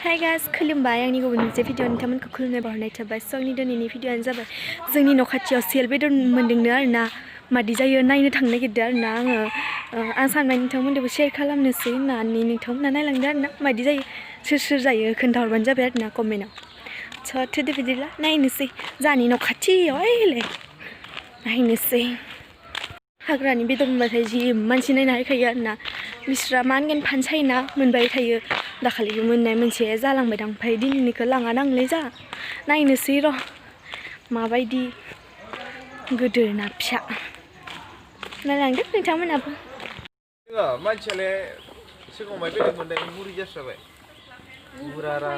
Hi guys, खुलुमबाय आंनि गुबुन मोनसे भिडिअ नोंथांमोनखौ खुलुमनाय बावहरनाय थाबाय। आंनि दिनैनि भिडिअआनो जाबाय जोंनि न' खाथियाव सेल बेदर मोनदोंनो आरोना मादि जायो नायनो थांनो नागिरदों आरोना आं सानबाय नोंथांमोनजोंबो शेयार खालामनोसै होननानै नोंथांमोना नायलांदो आरोना मादि जायो सोर सोर जायो खोन्थाहरबानो जाबाय आरोना कमेन्टआव। थोदो बिदिब्ला नायनोसै जोंहानि न' खाथियाव ओइलाय नायनोसै। हाग्रानि बेदर मोनबाथाय जि मानसि नायना फैखायो आरोना बिस्रा मा होनगोन फानसायना मोनबाय थायो। दाखालिबो मोननाय मोनसे जालांबाय दां ओमफ्राय दिनैनिखौ लाङा दांलै जा नायनोसै र' माबायदि गोदोर ना फिसा नायलांदो नोंथांमोनाबो। मानसियालाय सिगाङाव बेदर मोनदों बुरि जास्राबाय बुरारा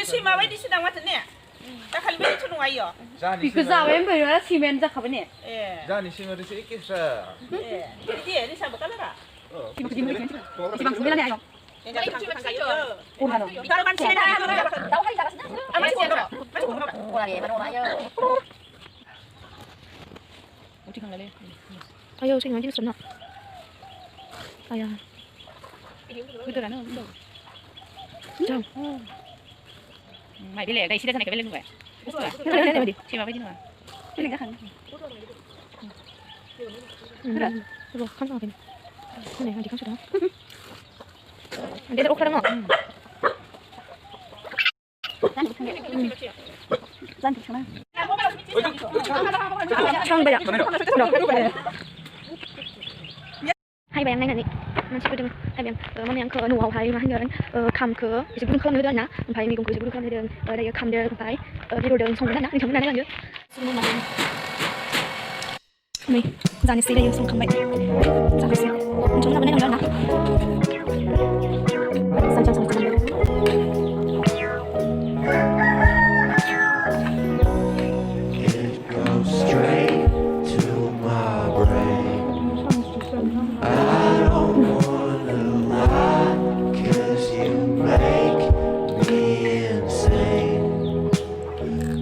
एसे माबायदिसो दां माथो ने दाखालि बायदिथ' नङा इयो बिखौ जाबाय ओमफ्राय सिमेन्ट जाखाबाय ने जानि सिमेन्टसो एखेस्रा दे रिसाबो कालारा ayo sing nanti senang ayah beneran jauh mai beli guys sih dah naik beli nunggu siapa beli nunggu beli kan coba kan apa ini ini nanti kan sudah nanti terus nggak Chang banyak. Hai bayang naik nanti. Nanti gue hai bayang mana yang ke nuau hai mana yang khamdg bisa gudung kelam itu na. Ompay migong bisa gudung kelam itu ada yang khamdg ompay bedordg songnaimwn na. Ini kamu nanya lagi. Nih, jangan sih dia song khamdg. Jangan sih. Mencuri apa nih na? Sanjang.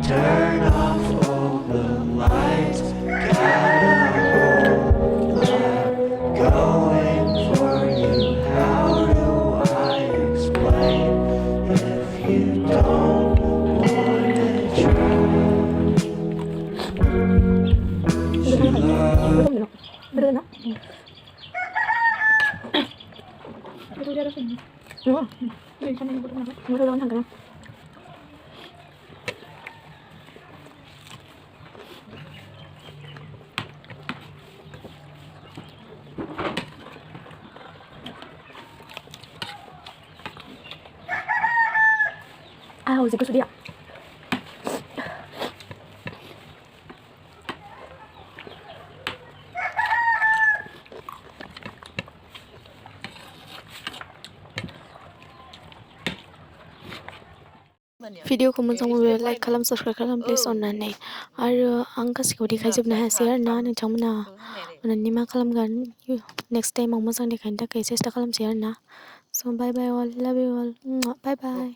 Turn off all the lights, got a whole lot going for you. How do I explain if you don't wanna try? Ayo, jadi sudah. भिडिअखौ मोजां मोनोब्ला like खालाम subscribe खालाम please अननानै आरो आं गासैखौबो देखायजोबनो हायासै आरोना नोंथांमोना अननानै मा खालामगोन नेक्स्ट टाइमाव मोजां देखायनो थाखाय सेस्था खालामसै आरोना स' बाय बाय अल लाभ इउ अल बाय बाय